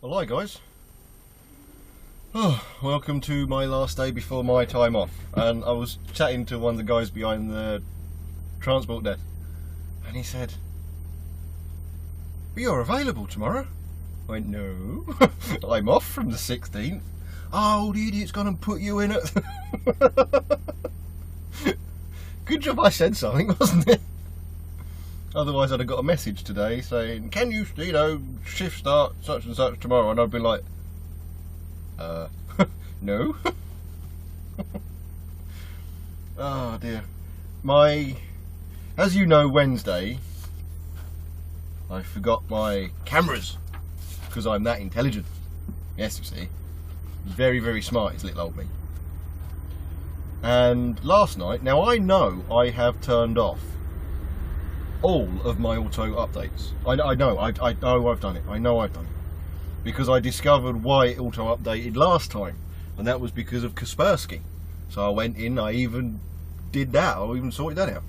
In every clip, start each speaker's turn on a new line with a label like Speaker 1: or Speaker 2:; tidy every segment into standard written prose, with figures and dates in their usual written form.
Speaker 1: Well, hi guys. Welcome to my last day before my time off. And I was chatting to one of the guys behind the transport desk, and he said, "You're available tomorrow?" I went, "No, I'm off from the 16th. Oh, the idiot's gone and put you in it. Good job I said something, wasn't it? Otherwise I'd have got a message today saying, "Can you, shift start such and such tomorrow?" And I'd be like, no. Oh dear. As you know, Wednesday, I forgot my cameras, because I'm that intelligent. Yes, you see. Very, very smart is little old me. And last night, now I know I have turned off all of my auto updates. I know I've done it. I know I've done it. Because I discovered why it auto updated last time. And that was because of Kaspersky. So I went in, I even did that, I even sorted that out.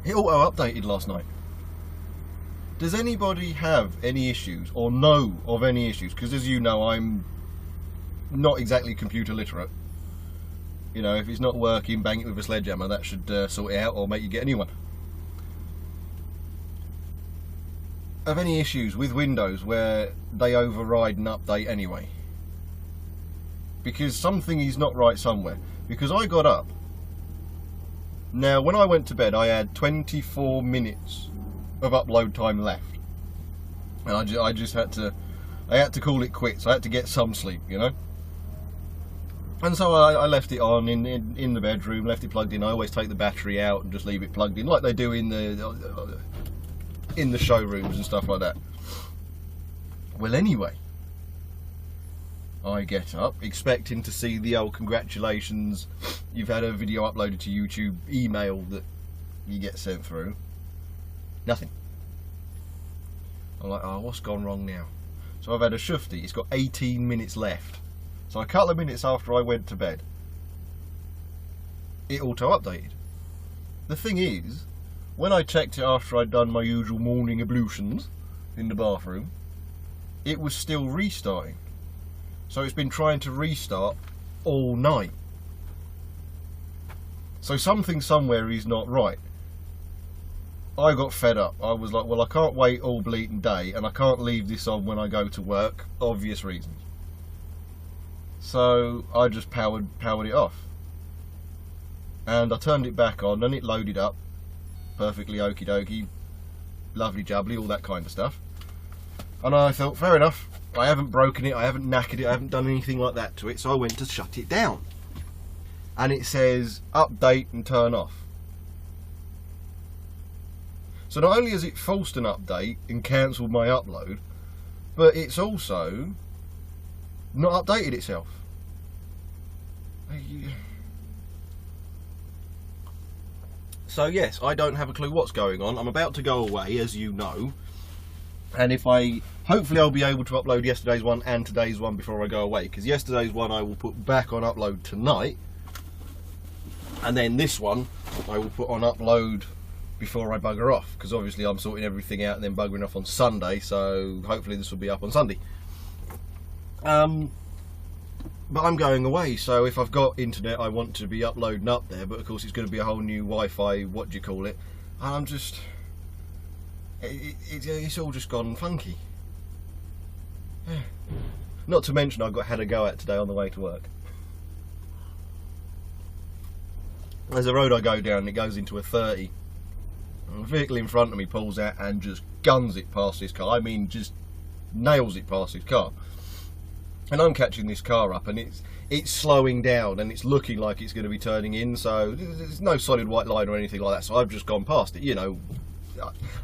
Speaker 1: It auto updated last night. Does anybody have any issues or know of any issues? Because as you know, I'm not exactly computer literate. You know, if it's not working, bang it with a sledgehammer. That should sort it out or make you get a new one. Have any issues with Windows where they override an update anyway? Because something is not right somewhere. Because I got up. Now, when I went to bed, I had 24 minutes of upload time left, and I just had to call it quits. I had to get some sleep, you know. And so I left it on in the bedroom, left it plugged in. I always take the battery out and just leave it plugged in, like they do in the showrooms and stuff like that. Well, anyway, I get up expecting to see the old "congratulations, you've had a video uploaded to YouTube" email that you get sent through. Nothing. I'm like, oh, what's gone wrong now? So I've had a shufti. It's got 18 minutes left. So a couple of minutes after I went to bed, it auto-updated. The thing is, when I checked it after I'd done my usual morning ablutions in the bathroom, it was still restarting. So it's been trying to restart all night. So something somewhere is not right. I got fed up. I was like, well, I can't wait all bleeding day, and I can't leave this on when I go to work, obvious reasons. So I just powered it off. And I turned it back on, and it loaded up. Perfectly okie dokie, lovely jubbly, all that kind of stuff. And I thought, fair enough, I haven't broken it, I haven't knackered it, I haven't done anything like that to it, so I went to shut it down. And it says, update and turn off. So not only has it forced an update and cancelled my upload, but it's also not updated itself. So yes, I don't have a clue what's going on. I'm about to go away, as you know. And hopefully I'll be able to upload yesterday's one and today's one before I go away. Because yesterday's one I will put back on upload tonight. And then this one I will put on upload before I bugger off, because obviously I'm sorting everything out and then buggering off on Sunday, so hopefully this will be up on Sunday. But I'm going away, so if I've got internet I want to be uploading up there, but of course it's going to be a whole new Wi-Fi, what do you call it, and I'm just, it's all just gone funky. Not to mention I've had a go at today on the way to work. There's a road I go down and it goes into a 30. And the vehicle in front of me pulls out and just guns it past his car. I mean, just nails it past his car. And I'm catching this car up, and it's slowing down, and it's looking like it's going to be turning in. So there's no solid white line or anything like that. So I've just gone past it. You know,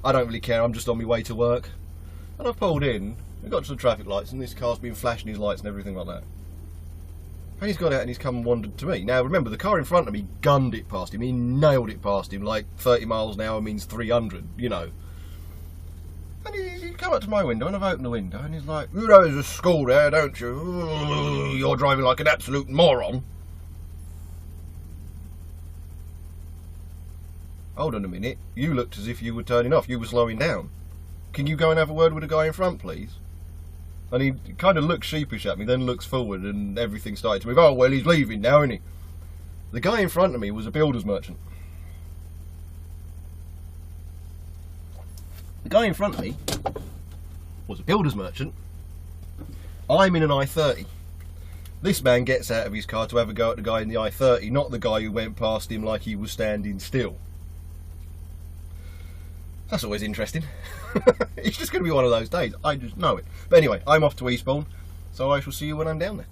Speaker 1: I don't really care. I'm just on my way to work, and I've pulled in. I got to the traffic lights, and this car's been flashing his lights and everything like that. And he's got out and he's come and wandered to me. Now remember, the car in front of me gunned it past him. He nailed it past him, like 30 miles an hour means 300, you know. And he come up to my window, and I've opened the window, and he's like, "You know there's a school there, don't you? Ooh, you're driving like an absolute moron." hold on a minute, you looked as if you were turning off, you were slowing down. Can you go and have a word with the guy in front, please? And he kind of looks sheepish at me, then looks forward, and everything started to move. Oh, well, he's leaving now, isn't he? The guy in front of me was a builder's merchant. The guy in front of me was a builder's merchant. I'm in an I-30. This man gets out of his car to have a go at the guy in the I-30, not the guy who went past him like he was standing still. That's always interesting. It's just going to be one of those days. I just know it. But anyway, I'm off to Eastbourne, so I shall see you when I'm down there.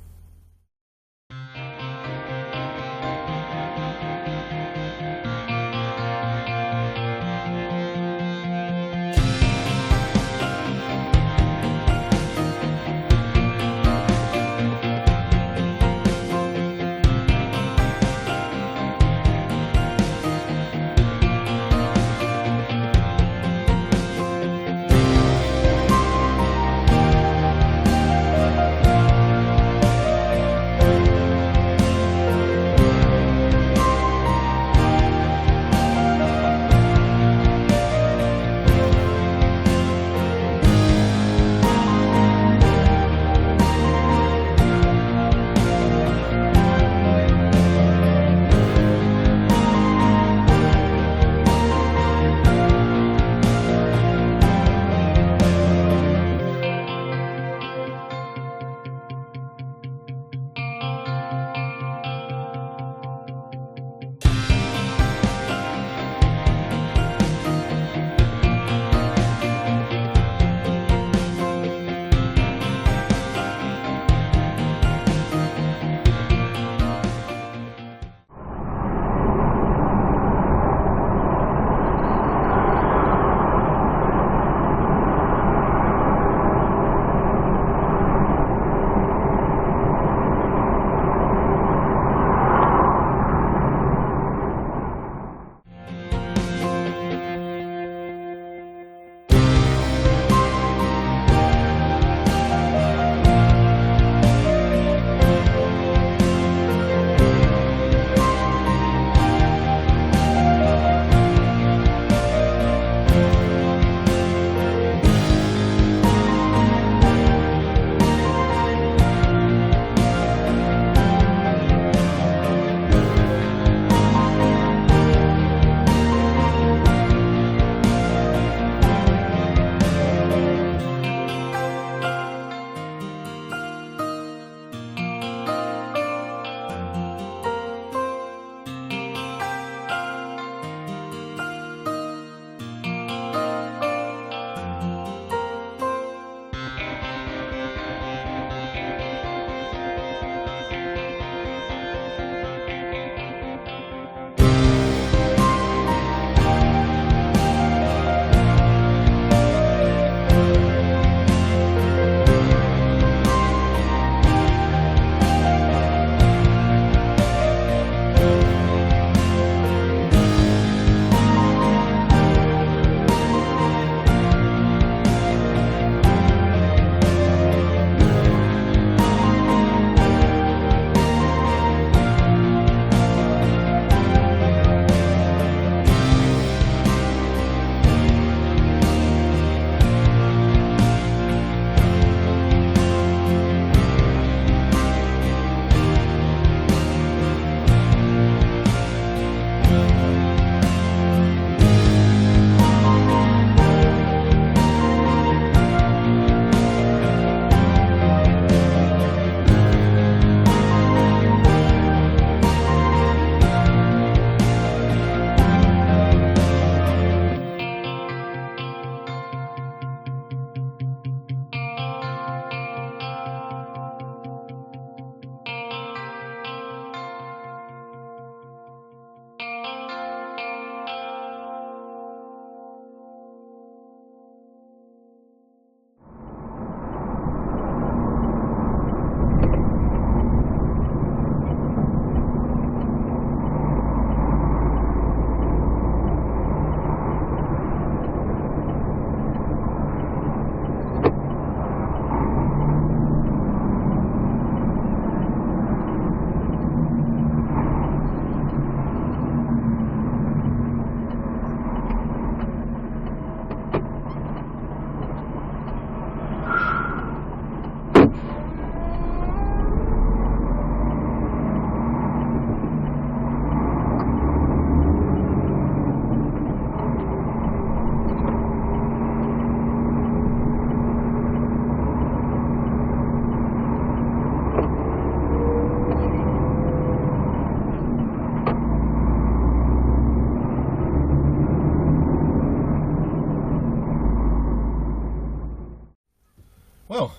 Speaker 1: well,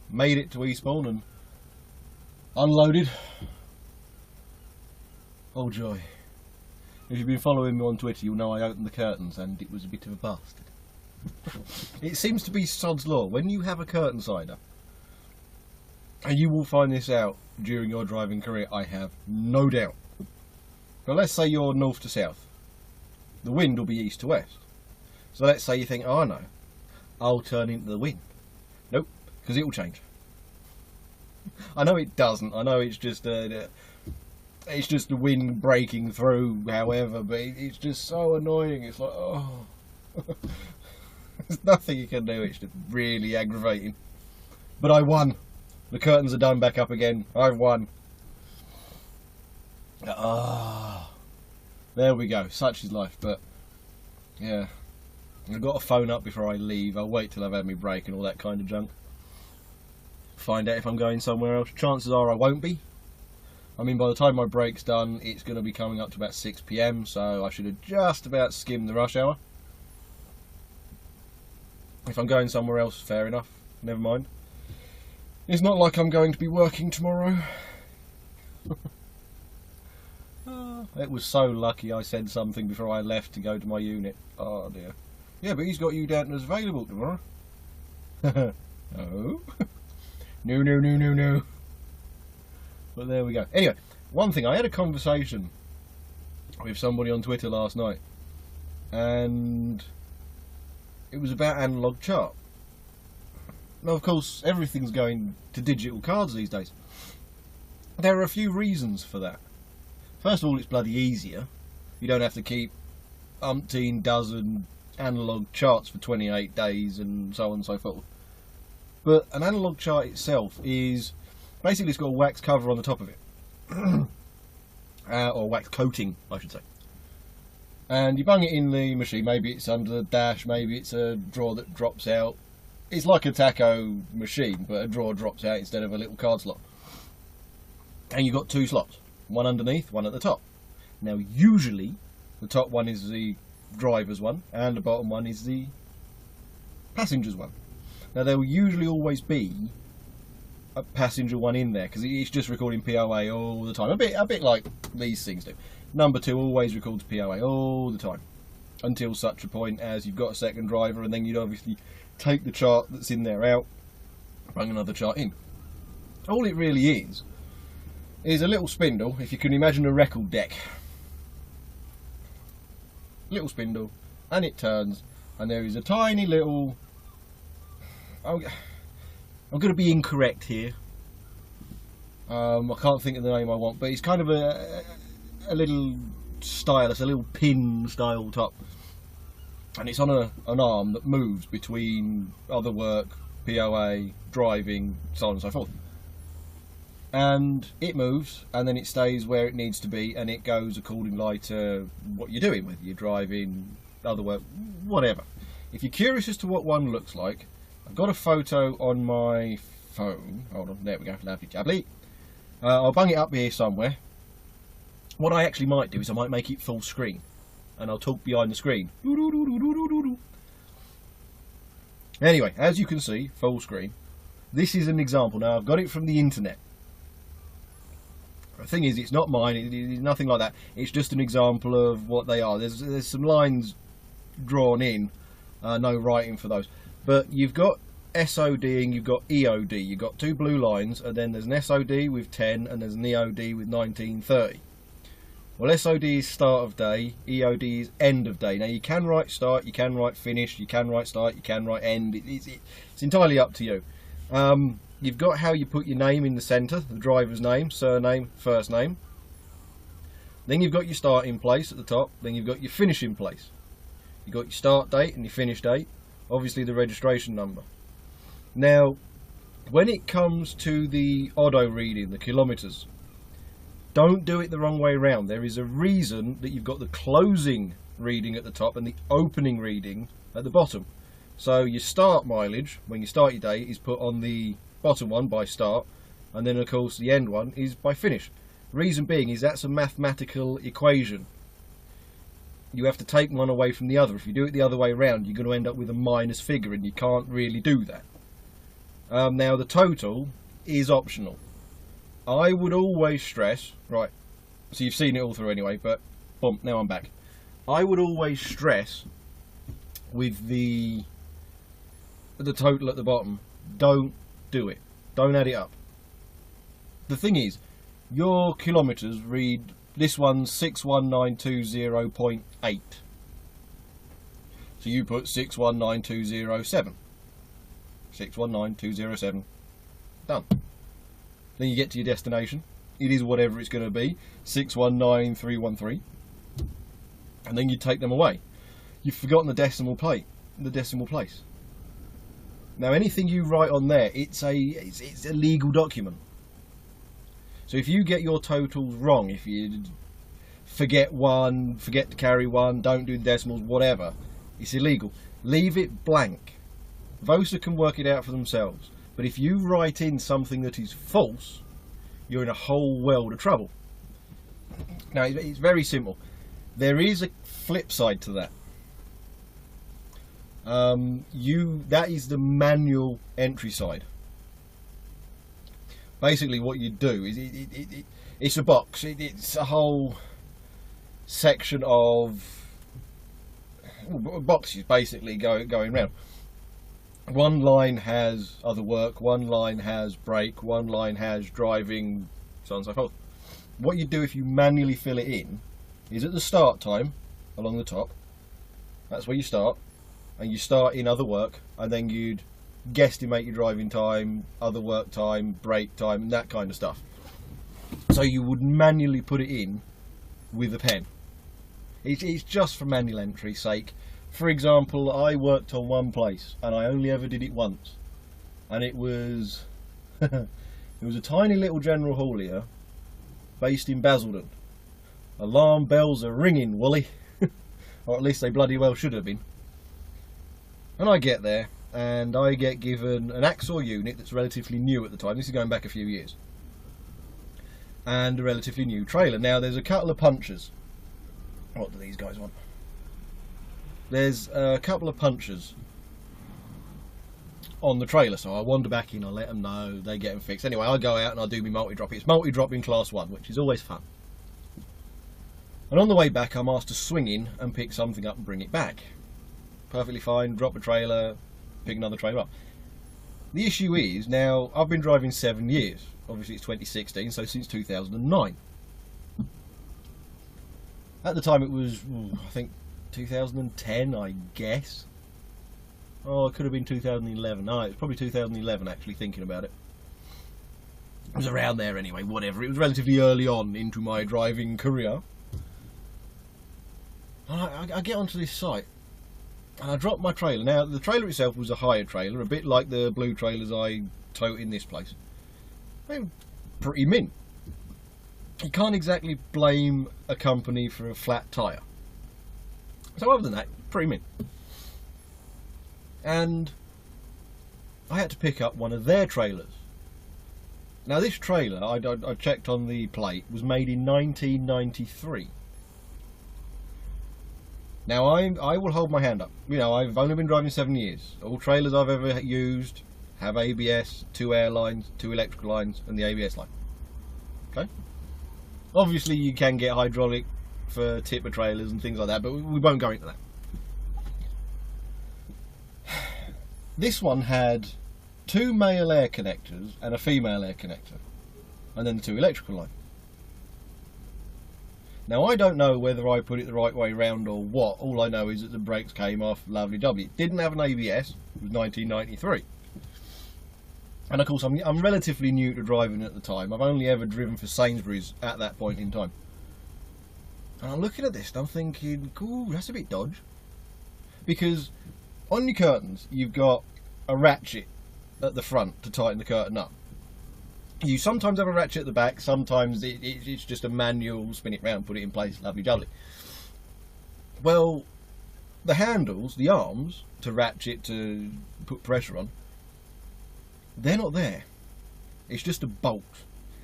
Speaker 1: made it to Eastbourne and unloaded. Oh joy. If you've been following me on Twitter, you'll know I opened the curtains and it was a bit of a bastard. It seems to be sod's law. When you have a curtain sider, and you will find this out during your driving career, I have no doubt. But let's say you're north to south. The wind will be east to west. So let's say you think, oh no, I'll turn into the wind. Nope, because it will change. I know it doesn't. I know it's just the wind breaking through, however, but it's just so annoying. It's like, oh, there's nothing you can do. It's just really aggravating. But I won. The curtains are done back up again. I've won. Ah, there we go. Such is life. But yeah, I've got to phone up before I leave. I'll wait till I've had my break and all that kind of junk. Find out if I'm going somewhere else. Chances are I won't be. I mean, by the time my break's done, it's going to be coming up to about 6 PM, so I should have just about skimmed the rush hour. If I'm going somewhere else, fair enough. Never mind. It's not like I'm going to be working tomorrow. It was so lucky I said something before I left to go to my unit. Oh dear. Yeah, but he's got you down as available tomorrow. Oh. No. But there we go. Anyway, one thing, I had a conversation with somebody on Twitter last night, and it was about Analogue chart. Now, of course, everything's going to digital cards these days. There are a few reasons for that. First of all, it's bloody easier. You don't have to keep umpteen dozen analogue charts for 28 days and so on and so forth. But an analogue chart itself is basically, it's got a wax cover on the top of it. Or wax coating, I should say. And you bung it in the machine. Maybe it's under the dash, maybe it's a drawer that drops out. It's like a tacho machine, but a drawer drops out instead of a little card slot. And you've got two slots. One underneath, one at the top. Now, usually, the top one is the driver's one, and the bottom one is the passenger's one. Now, there will usually always be a passenger one in there, because it's just recording POA all the time. A bit like these things do. Number 2 always records POA all the time, until such a point as you've got a second driver, and then you'd obviously take the chart that's in there out, bring another chart in. All it really is a little spindle, if you can imagine a record deck. Little spindle, and it turns, and there is a tiny little... I'm going to be incorrect here. I can't think of the name I want, but it's kind of a little stylus, a little pin style top. And it's on an arm that moves between other work, POA, driving, so on and so forth. And it moves, and then it stays where it needs to be, and it goes accordingly to what you're doing, whether you're driving, other work, whatever. If you're curious as to what one looks like, I've got a photo on my phone. Hold on, there we go, lovely jubbly. I'll bung it up here somewhere. What I actually might do is I might make it full screen, and I'll talk behind the screen. Anyway, as you can see, full screen. This is an example. Now, I've got it from the internet. The thing is, it's not mine, it's nothing like that. It's just an example of what they are. There's some lines drawn in, no writing for those. But you've got SOD and you've got EOD. You've got 2 blue lines, and then there's an SOD with 10 and there's an EOD with 1930. Well, SOD is start of day, EOD is end of day. Now, you can write start, you can write finish, you can write start, you can write end. It's entirely up to you. You've got how you put your name in the centre, the driver's name, surname, first name. Then you've got your starting place at the top, then you've got your finishing place. You've got your start date and your finish date, obviously the registration number. Now, when it comes to the odo reading, the kilometres, don't do it the wrong way around. There is a reason that you've got the closing reading at the top and the opening reading at the bottom. So your start mileage, when you start your day, is put on the bottom one by start, and then of course the end one is by finish. Reason being is that's a mathematical equation. You have to take one away from the other. If you do it the other way around, you're going to end up with a minus figure, and you can't really do that. Now the total is optional. I would always stress, right, so you've seen it all through anyway, but boom, now I'm back. I would always stress with the total at the bottom, don't do it. Don't add it up. The thing is, your kilometres read, this one's 61920.8. So you put 619207. 619207. Done. Then you get to your destination. It is whatever it's going to be. 619313. And then you take them away. You've forgotten the decimal place. Now anything you write on there, it's a legal document. So if you get your totals wrong, if you forget one, forget to carry one, don't do the decimals, whatever, it's illegal. Leave it blank. VOSA can work it out for themselves. But if you write in something that is false, you're in a whole world of trouble. Now it's very simple. There is a flip side to that. That is the manual entry side. Basically what you do is it's a box. It's a whole section of boxes basically going round. One line has other work, one line has brake, one line has driving, so on and so forth. What you do if you manually fill it in is at the start time along the top, that's where you start, and you start in other work, and then you'd guesstimate your driving time, other work time, brake time, and that kind of stuff. So you would manually put it in with a pen. It's just for manual entry's sake. For example, I worked on one place and I only ever did it once, and it was it was a tiny little general haulier based in Basildon. Alarm bells are ringing, Wooly. Or at least they bloody well should have been. And I get there and I get given an axle unit that's relatively new at the time. This is going back a few years. And a relatively new trailer. Now there's a couple of punches. What do these guys want? There's a couple of punches on the trailer, so I wander back in, I let them know, they get them fixed. Anyway, I go out and I do my multi-drop. It's multi-drop in class 1, which is always fun. And on the way back, I'm asked to swing in and pick something up and bring it back. Perfectly fine, drop a trailer, pick another trailer up. The issue is, now, I've been driving 7 years. Obviously it's 2016, so since 2009. At the time it was, I think, 2010, I guess. Oh, it could have been 2011. No, it's probably 2011, actually, thinking about it. It was around there anyway, whatever. It was relatively early on into my driving career. And I get onto this site, and I drop my trailer. Now, the trailer itself was a hire trailer, a bit like the blue trailers I tote in this place. They were pretty mint. You can't exactly blame a company for a flat tyre. So other than that, pretty mint. And I had to pick up one of their trailers. Now this trailer, I checked on the plate, was made in 1993. Now I will hold my hand up. You know, I've only been driving 7 years. All trailers I've ever used have ABS, 2 air lines, 2 electrical lines, and the ABS line. Okay? Obviously you can get hydraulic for tipper trailers and things like that, but we won't go into that. This one had 2 male air connectors and a female air connector, and then the 2 electrical lines. Now I don't know whether I put it the right way round or what. All I know is that the brakes came off lovely doubly. It didn't have an ABS. It was 1993. And of course I'm relatively new to driving at the time. I've only ever driven for Sainsbury's at that point in time. And I'm looking at this and I'm thinking, ooh, that's a bit dodge. Because on your curtains you've got a ratchet at the front to tighten the curtain up. You sometimes have a ratchet at the back, sometimes it's just a manual, spin it round, put it in place, lovely jubbly. Well, the handles, the arms to ratchet, to put pressure on, they're not there. It's just a bolt.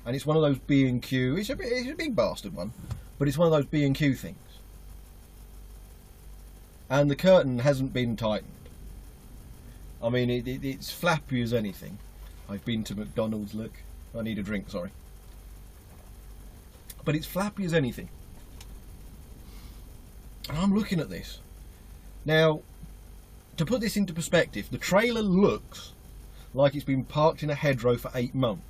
Speaker 1: And it's one of those B&Q, it's a big bastard one, but it's one of those B&Q things. And the curtain hasn't been tightened. I mean, it's flappy as anything. I've been to McDonald's, look. I need a drink, sorry. But it's flappy as anything. And I'm looking at this. Now, to put this into perspective, the trailer looks like it's been parked in a hedgerow for 8 months.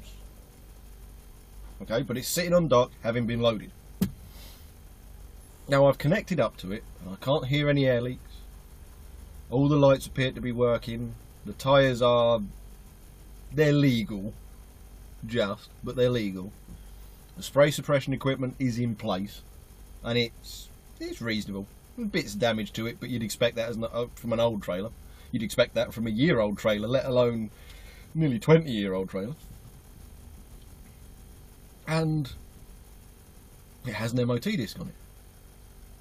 Speaker 1: Okay, but it's sitting on dock, having been loaded. Now I've connected up to it, and I can't hear any air leaks. All the lights appear to be working. The tyres they're legal, but they're legal. The spray suppression equipment is in place, and it's reasonable. Bits of damage to it, but you'd expect that from an old trailer. You'd expect that from a year-old trailer, let alone nearly 20-year-old trailer. And it has an MOT disc on it.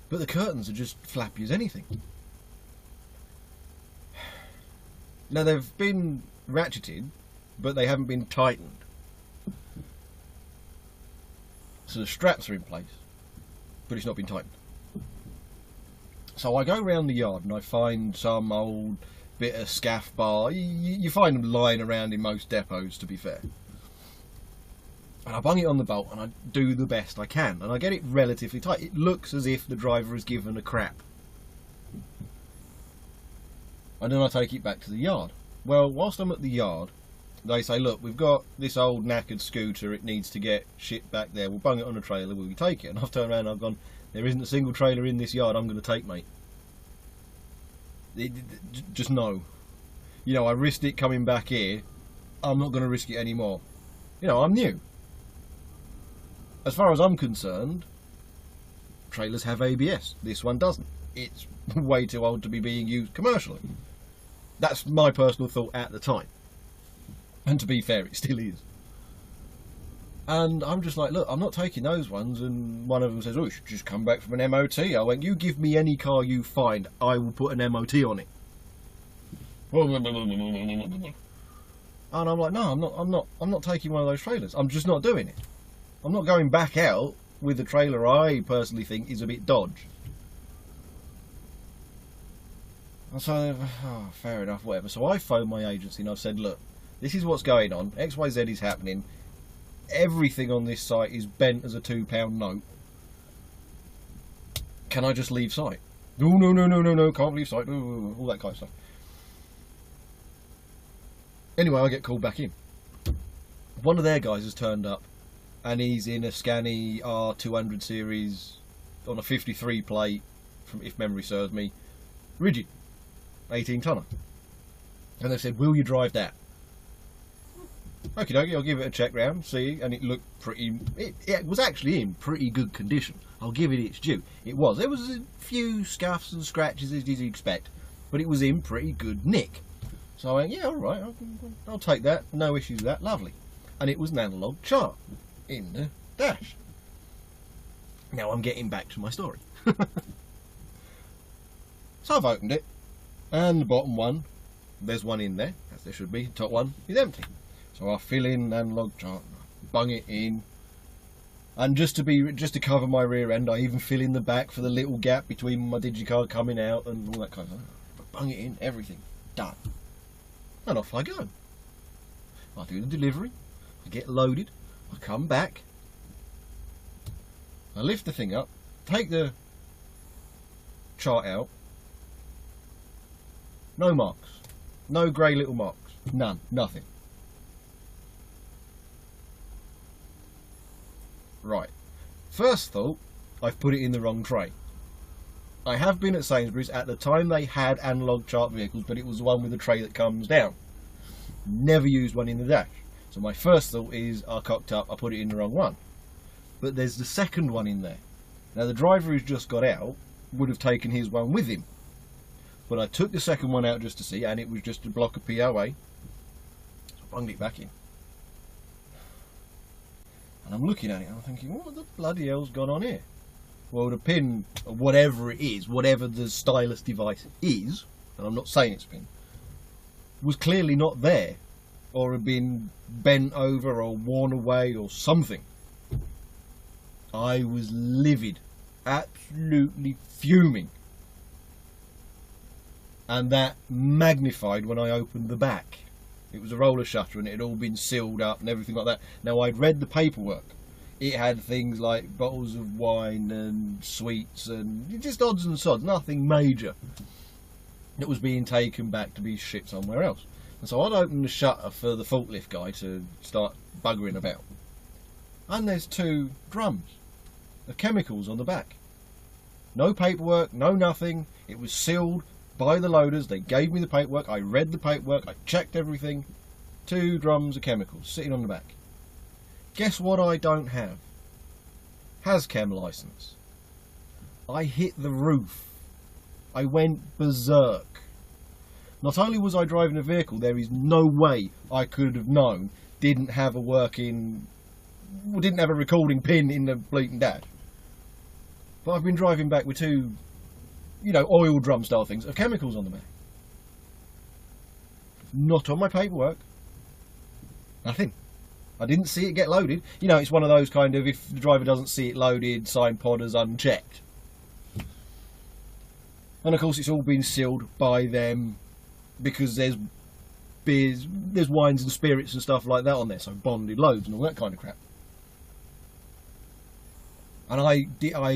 Speaker 1: But the curtains are just flappy as anything. Now they've been ratcheted, but they haven't been tightened. So the straps are in place, but it's not been tightened. So I go around the yard and I find some old bit of scaff bar. You find them lying around in most depots, to be fair. And I bung it on the bolt and I do the best I can, and I get it relatively tight. It looks as if the driver has given a crap. And then I take it back to the yard. Well, whilst I'm at the yard, they say, look, we've got this old knackered scooter, it needs to get shit back there, we'll bung it on a trailer, will you take it? And I've turned around and I've gone, there isn't a single trailer in this yard I'm going to take, mate. Just no. You know, I risked it coming back here, I'm not going to risk it anymore. You know, I'm new. As far as I'm concerned, trailers have ABS. This one doesn't. It's way too old to be being used commercially. That's my personal thought at the time. And to be fair, it still is. And I'm just like, look, I'm not taking those ones. And one of them says, oh, you should just come back from an MOT. I went, you give me any car you find, I will put an MOT on it. And I'm like, no, I'm not taking one of those trailers. I'm just not doing it. I'm not going back out with a trailer I personally think is a bit dodge. And so, oh, fair enough, whatever. So I phoned my agency and I've said, look, this is what's going on. XYZ is happening. Everything on this site is bent as a £2 note. Can I just leave site? No, can't leave site. All that kind of stuff. Anyway, I get called back in. One of their guys has turned up, and he's in a Scania R200 series on a 53 plate, from, if memory serves me, rigid, 18 tonner. And they've said, will you drive that? Okie dokie, I'll give it a check round, see, and it looked pretty, it was actually in pretty good condition. I'll give it its due. It was. There was a few scuffs and scratches as you'd expect, but it was in pretty good nick. So I went, yeah, alright, I'll take that, no issues with that, lovely. And it was an Analogue chart in the dash. Now I'm getting back to my story. So I've opened it, and the bottom one, there's one in there, as there should be, the top one is empty. So I fill in Analogue chart, bung it in, and just to cover my rear end, I even fill in the back for the little gap between my digicard coming out and all that kind of stuff. Bung it in, everything, done. And off I go. I do the delivery, I get loaded, I come back, I lift the thing up, take the chart out, no marks, no grey little marks, none, nothing. Right, first thought, I've put it in the wrong tray. I have been at Sainsbury's. At the time they had Analogue chart vehicles, but it was the one with the tray that comes down. Never used one in the dash. So my first thought is, I cocked up, I put it in the wrong one. But there's the second one in there. Now the driver who's just got out would have taken his one with him. But I took the second one out just to see, and it was just a block of POA. So I bunged it back in. And I'm looking at it and I'm thinking, what the bloody hell's gone on here? Well, the pin, or whatever it is, whatever the stylus device is, and I'm not saying it's a pin, was clearly not there, or had been bent over or worn away or something. I was livid, absolutely fuming. And that magnified when I opened the back. It was a roller shutter and it had all been sealed up and everything like that. Now, I'd read the paperwork. It had things like bottles of wine and sweets and just odds and sods, nothing major. It was being taken back to be shipped somewhere else. And so I'd open the shutter for the forklift guy to start buggering about. And there's 2 drums of chemicals on the back. No paperwork, no nothing. It was sealed by the loaders. They gave me the paperwork. I read the paperwork. I checked everything. 2 drums of chemicals sitting on the back. Guess what I don't have? HazChem license. I hit the roof. I went berserk. Not only was I driving a vehicle, there is no way I could have known didn't have a recording pin in the bleating dash. But I've been driving back with 2, oil drum style things of chemicals on the back. Not on my paperwork. Nothing. I didn't see it get loaded. It's one of those kind of, if the driver doesn't see it loaded, sign pod as unchecked. And of course it's all been sealed by them because there's beers, there's wines and spirits and stuff like that on there, so bonded loads and all that kind of crap. And I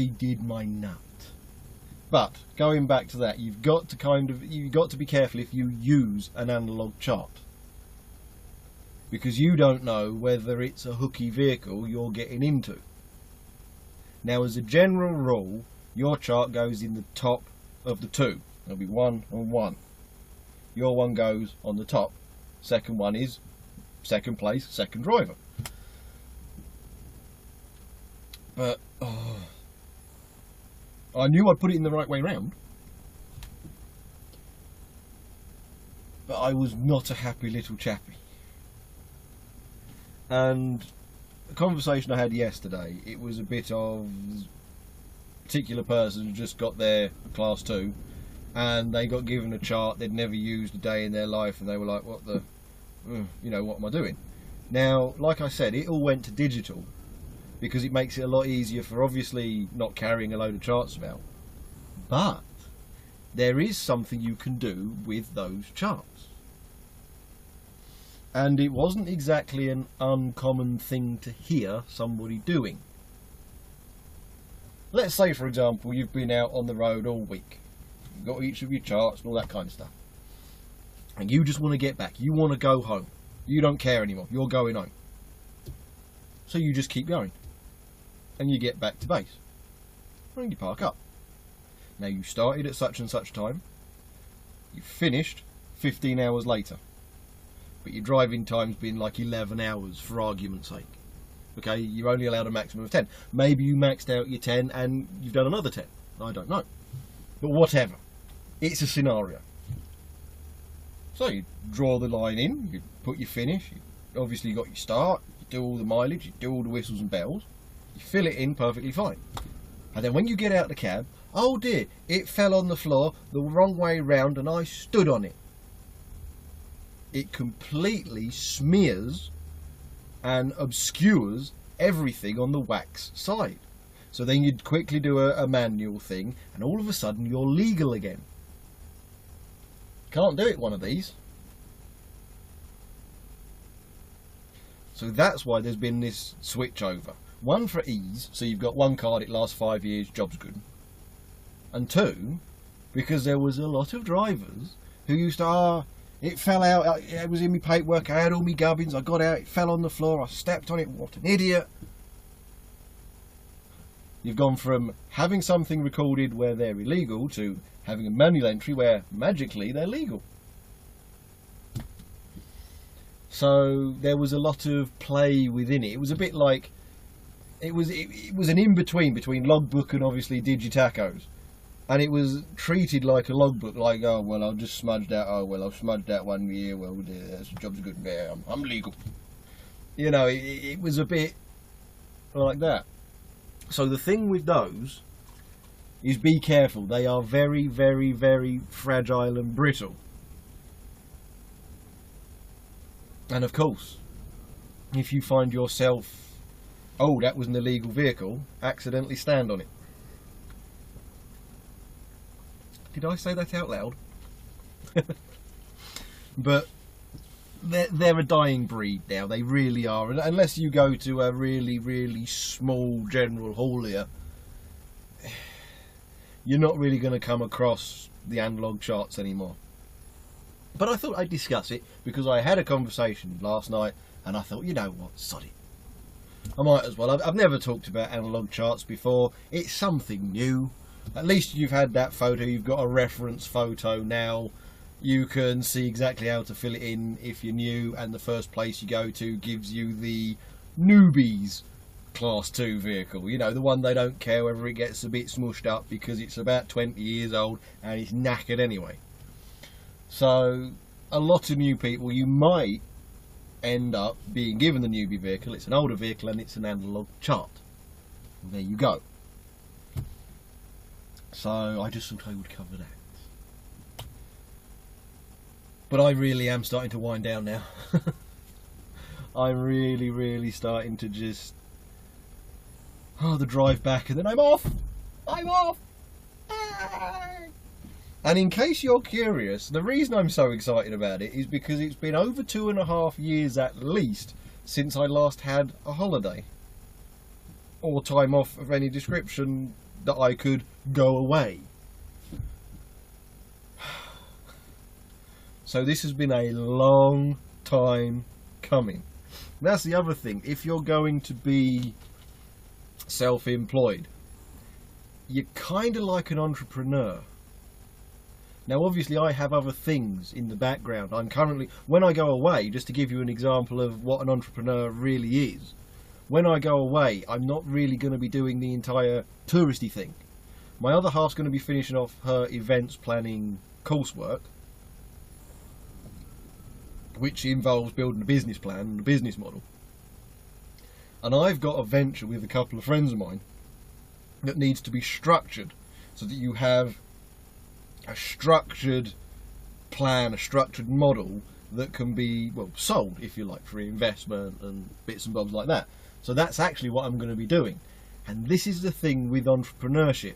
Speaker 1: did my nut. But going back to that, you've got to be careful if you use an analogue chart, because you don't know whether it's a hooky vehicle you're getting into. Now, as a general rule, your chart goes in the top of the 2. There'll be 1 and 1. Your one goes on the top. Second one is second place, second driver. But I knew I'd put it in the right way round. But I was not a happy little chappy. And the conversation I had yesterday, it was a bit of a particular person who just got their class 2 and they got given a chart they'd never used a day in their life, and they were like, what am I doing? Now, like I said, it all went to digital because it makes it a lot easier for obviously not carrying a load of charts about. But there is something you can do with those charts. And it wasn't exactly an uncommon thing to hear somebody doing. Let's say, for example, you've been out on the road all week. You've got each of your charts and all that kind of stuff. And you just want to get back. You want to go home. You don't care anymore. You're going home. So you just keep going. And you get back to base. And you park up. Now, you started at such and such time. You finished 15 hours later. But your driving time's been like 11 hours for argument's sake. Okay, you're only allowed a maximum of 10. Maybe you maxed out your 10 and you've done another 10. I don't know. But whatever. It's a scenario. So you draw the line in, you put your finish, you got your start, you do all the mileage, you do all the whistles and bells, you fill it in perfectly fine. And then when you get out the cab, oh dear, it fell on the floor the wrong way round and I stood on it. It completely smears and obscures everything on the wax side. So then you'd quickly do a manual thing, and all of a sudden you're legal again. Can't do it one of these. So that's why there's been this switch over. 1, for ease, so you've got 1 card, it lasts 5 years, job's good. And 2, because there was a lot of drivers who used to, it fell out, it was in my paperwork, I had all my gubbins, I got out, it fell on the floor, I stepped on it, what an idiot. You've gone from having something recorded where they're illegal to having a manual entry where magically they're legal. So there was a lot of play within it. It was a bit like, it was an in-between logbook and obviously digitacos. And it was treated like a logbook, like, oh, well, I'll just smudge that, oh, well, I've smudged that 1 year, well, the job's good, yeah, I'm legal. You know, it was a bit like that. So the thing with those is be careful. They are very, very, very fragile and brittle. And of course, if you find yourself, oh, that was an illegal vehicle, accidentally stand on it. Did I say that out loud? But they're a dying breed now. They really are. And unless you go to a really, really small general haulier, you're not really going to come across the analog charts anymore. But I thought I'd discuss it because I had a conversation last night and I thought, you know what, sod it. I might as well. I've never talked about analog charts before. It's something new. At least you've had that photo. You've got a reference photo now. You can see exactly how to fill it in if you're new, and the first place you go to gives you the newbies class 2 vehicle. You know, the one they don't care whether it gets a bit smushed up because it's about 20 years old and it's knackered anyway. So a lot of new people, you might end up being given the newbie vehicle. It's an older vehicle and it's an analog chart. And there you go. So I just thought I would cover that. But I really am starting to wind down now. I'm really starting to just... the drive back and then I'm off! I'm off! And in case you're curious, the reason I'm so excited about it is because it's been over 2.5 years at least since I last had a holiday. Or time off of any description that I could go away. So this has been a long time coming. And that's the other thing. If you're going to be self-employed, you're kind of like an entrepreneur. Now obviously I have other things in the background. I'm currently, when I go away, just to give you an example of what an entrepreneur really is, when I go away I'm not really going to be doing the entire touristy thing. My other half's going to be finishing off her events planning coursework, which involves building a business plan and a business model. And I've got a venture with a couple of friends of mine that needs to be structured so that you have a structured plan, a structured model that can be, well, sold, if you like, for investment and bits and bobs like that. So that's actually what I'm going to be doing. And this is the thing with entrepreneurship.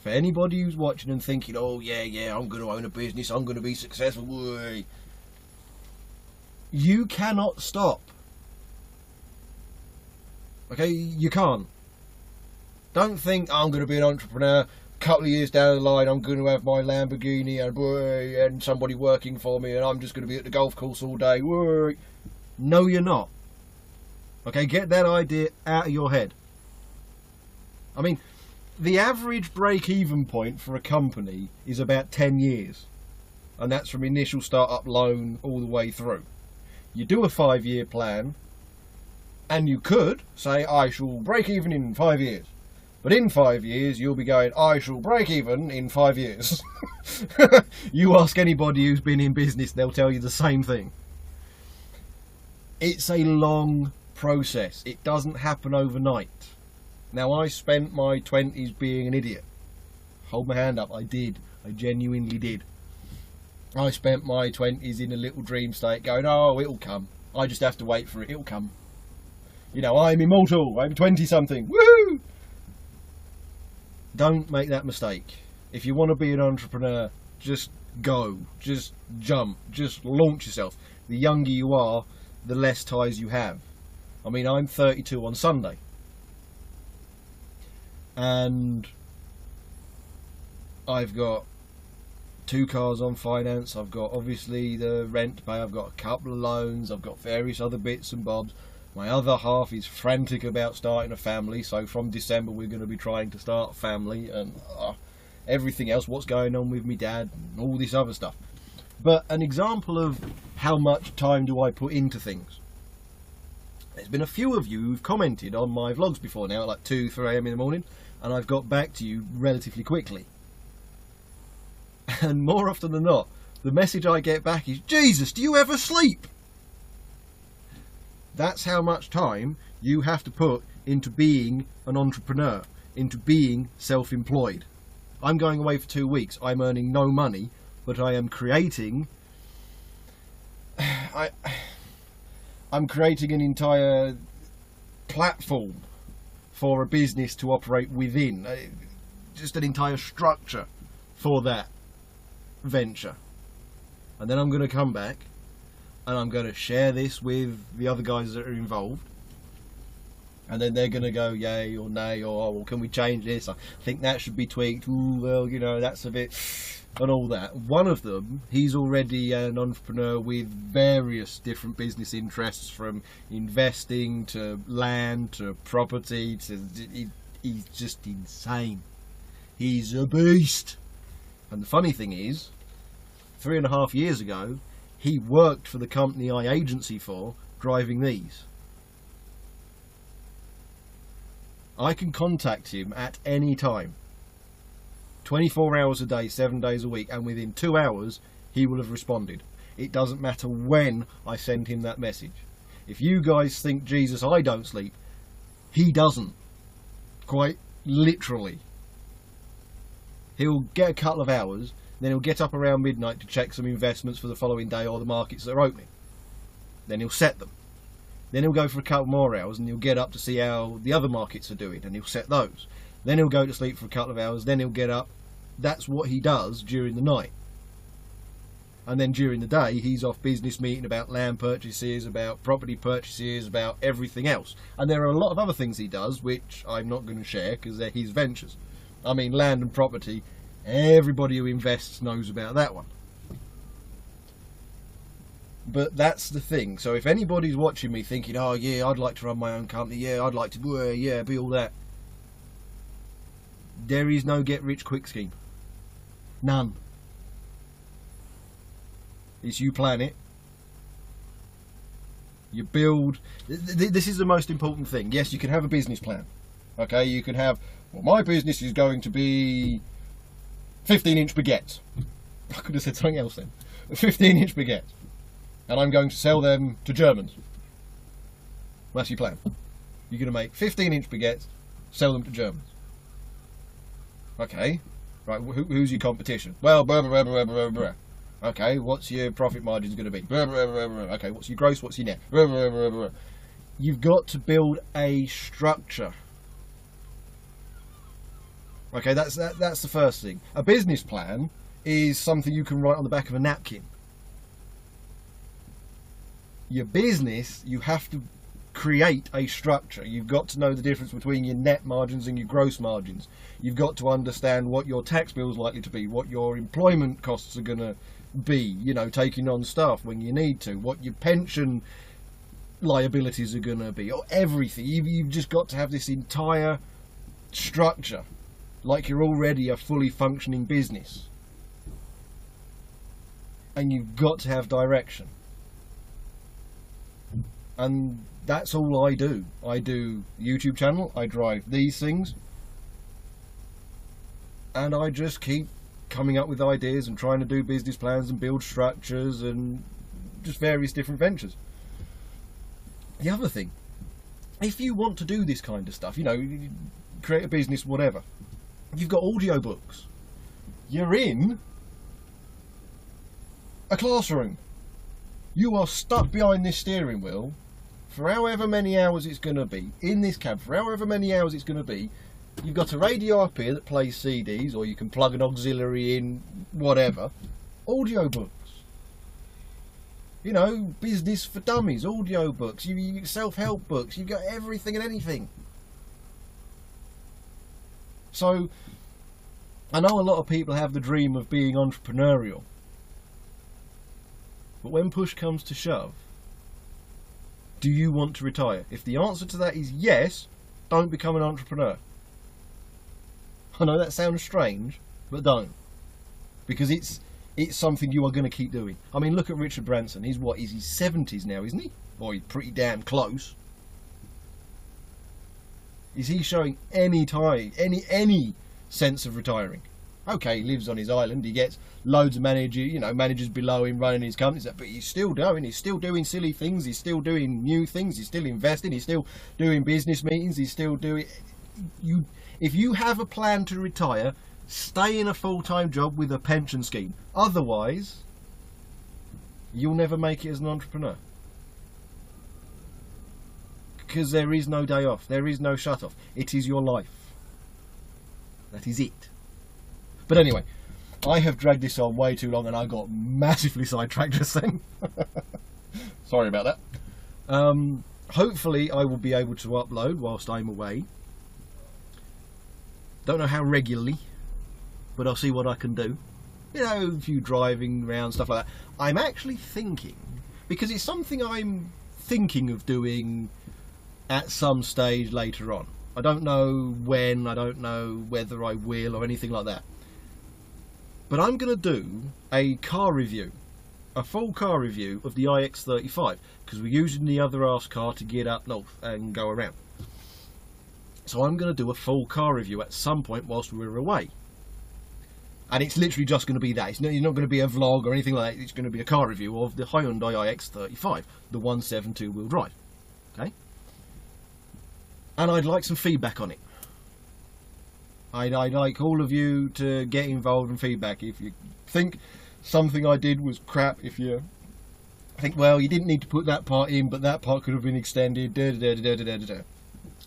Speaker 1: For anybody who's watching and thinking, oh yeah, I'm going to own a business, I'm going to be successful, boy. You cannot stop. Okay, you can't. Don't think, I'm going to be an entrepreneur, a couple of years down the line I'm going to have my Lamborghini and somebody working for me and I'm just going to be at the golf course all day. No, you're not. Okay, get that idea out of your head. I mean, the average break-even point for a company is about 10 years. And that's from initial start-up loan all the way through. You do a 5-year plan, and you could say, I shall break even in 5 years. But in 5 years, you'll be going, I shall break even in 5 years. You ask anybody who's been in business, they'll tell you the same thing. It's a long process. It doesn't happen overnight. Now, I spent my 20s being an idiot. Hold my hand up, I did. I genuinely did. I spent my 20s in a little dream state going, oh, it'll come. I just have to wait for it, it'll come. You know, I'm immortal, I'm 20-something, woohoo! Don't make that mistake. If you want to be an entrepreneur, just go, just jump, just launch yourself. The younger you are, the less ties you have. I mean, I'm 32 on Sunday. And I've got 2 cars on finance, I've got obviously the rent to pay, I've got a couple of loans, I've got various other bits and bobs. My other half is frantic about starting a family, so from December we're going to be trying to start a family and everything else, what's going on with me dad and all this other stuff. But an example of how much time do I put into things. There's been a few of you who've commented on my vlogs before now, like 2, 3 AM in the morning, and I've got back to you relatively quickly. And more often than not, the message I get back is, Jesus, do you ever sleep? That's how much time you have to put into being an entrepreneur, into being self-employed. I'm going away for 2 weeks. I'm earning no money, but I am creating... I'm creating an entire platform for a business to operate within. Just an entire structure for that venture. And then I'm going to come back and I'm going to share this with the other guys that are involved, and then they're going to go yay or nay, or, oh, well, can we change this? I think that should be tweaked. Ooh, well, you know, that's a bit, and all that. One of them, he's already an entrepreneur with various different business interests, from investing to land to property to, he's just insane. He's a beast. And the funny thing is, 3.5 years ago, he worked for the company I agency for, driving these. I can contact him at any time, 24 hours a day, 7 days a week, and within 2 hours he will have responded. It doesn't matter when I send him that message. If you guys think, Jesus, I don't sleep, he doesn't. Quite literally. He'll get a couple of hours, then he'll get up around midnight to check some investments for the following day or the markets that are opening. Then he'll set them. Then he'll go for a couple more hours and he'll get up to see how the other markets are doing, and he'll set those. Then he'll go to sleep for a couple of hours, then he'll get up. That's what he does during the night. And then during the day, he's off business meeting about land purchases, about property purchases, about everything else. And there are a lot of other things he does, which I'm not going to share because they're his ventures. I mean, land and property, everybody who invests knows about that one. But that's the thing. So if anybody's watching me thinking, oh yeah, I'd like to run my own company, yeah, I'd like to, yeah, be all that. There is no get rich quick scheme. None. It's you plan it. You build. This is the most important thing. Yes, you can have a business plan. Okay, you can have, well, my business is going to be 15-inch baguettes. I could have said something else then. 15-inch baguettes. And I'm going to sell them to Germans. That's your plan. You're going to make 15-inch baguettes, sell them to Germans. Okay. Right, who's your competition? Well, blah, blah, blah, blah, blah, blah. Okay, what's your profit margins going to be? Blah, blah, blah, blah. Okay, what's your gross, what's your net? Blah, blah, blah, blah. You've got to build a structure. Okay, that's the first thing. A business plan is something you can write on the back of a napkin. Your business, you have to create a structure. You've got to know the difference between your net margins and your gross margins. You've got to understand what your tax bill is likely to be, what your employment costs are going to be, you know, taking on staff when you need to, what your pension liabilities are going to be, or everything. You've just got to have this entire structure, like you're already a fully functioning business. And you've got to have direction. And that's all I do. I do YouTube channel, I drive these things, and I just keep coming up with ideas and trying to do business plans and build structures and just various different ventures. The other thing, if you want to do this kind of stuff, you know, create a business, whatever, you've got audiobooks. You're in a classroom. You are stuck behind this steering wheel for however many hours it's going to be, in this cab for however many hours it's going to be. You've got a radio up here that plays CDs, or you can plug an auxiliary in, whatever. Audiobooks. You know, business for dummies, audiobooks, you self-help books, you've got everything and anything. So, I know a lot of people have the dream of being entrepreneurial. But when push comes to shove, do you want to retire? If the answer to that is yes, don't become an entrepreneur. I know that sounds strange, but don't. Because it's something you are going to keep doing. I mean, look at Richard Branson. He's what? He's his 70s now, isn't he? Or he's pretty damn close. Is he showing any sense of retiring? Okay, he lives on his island, he gets loads of managers below him running his companies, but he's still doing silly things, he's still doing new things, he's still investing, he's still doing business meetings, he's still doing... If you have a plan to retire, stay in a full-time job with a pension scheme. Otherwise, you'll never make it as an entrepreneur. Because there is no day off, there is no shut-off. It is your life. That is it. But anyway, I have dragged this on way too long and I got massively sidetracked just then. Sorry about that. Hopefully I will be able to upload whilst I'm away. Don't know how regularly, but I'll see what I can do. You know, a few driving around, stuff like that. I'm actually thinking, because it's something I'm thinking of doing at some stage later on. I don't know when, I don't know whether I will or anything like that. But I'm going to do a car review, a full car review of the iX35, because we're using the other arse car to get up north and go around. So I'm going to do a full car review at some point whilst we're away. And it's literally just going to be that. It's not going to be a vlog or anything like that. It's going to be a car review of the Hyundai iX35, the 1.7 two-wheel drive. Okay? And I'd like some feedback on it. I'd like all of you to get involved in feedback. If you think something I did was crap, if you think, well, you didn't need to put that part in, but that part could have been extended,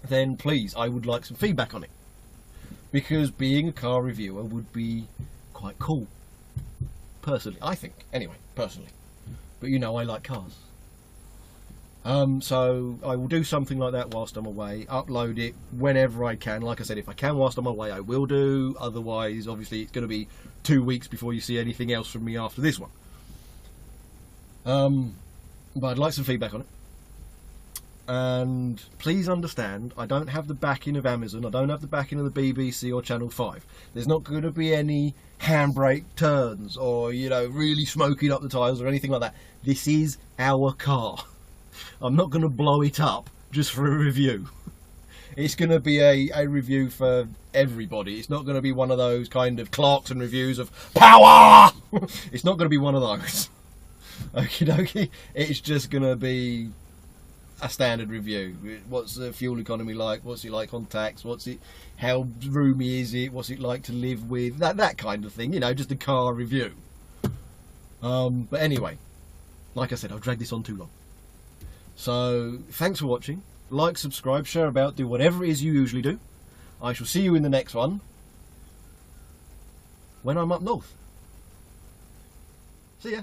Speaker 1: then please, I would like some feedback on it. Because being a car reviewer would be quite cool. Personally, I think. Anyway, personally. But you know, I like cars. So I will do something like that whilst I'm away. Upload it whenever I can. Like I said, if I can whilst I'm away, I will do. Otherwise, obviously, it's going to be 2 weeks before you see anything else from me after this one. But I'd like some feedback on it. And please understand, I don't have the backing of Amazon, I don't have the backing of the BBC or Channel 5. There's not going to be any handbrake turns or, you know, really smoking up the tyres or anything like that. This is our car. I'm not going to blow it up just for a review. It's going to be a review for everybody. It's not going to be one of those kind of Clarkson reviews of power! It's not going to be one of those. Okie dokie. It's just going to be a standard review. What's the fuel economy like? What's it like on tax? How roomy is it? What's it like to live with? That kind of thing, you know, just a car review. But anyway, like I said, I've dragged this on too long. So thanks for watching. Like, subscribe, share about, do whatever it is you usually do. I shall see you in the next one when I'm up north. See ya.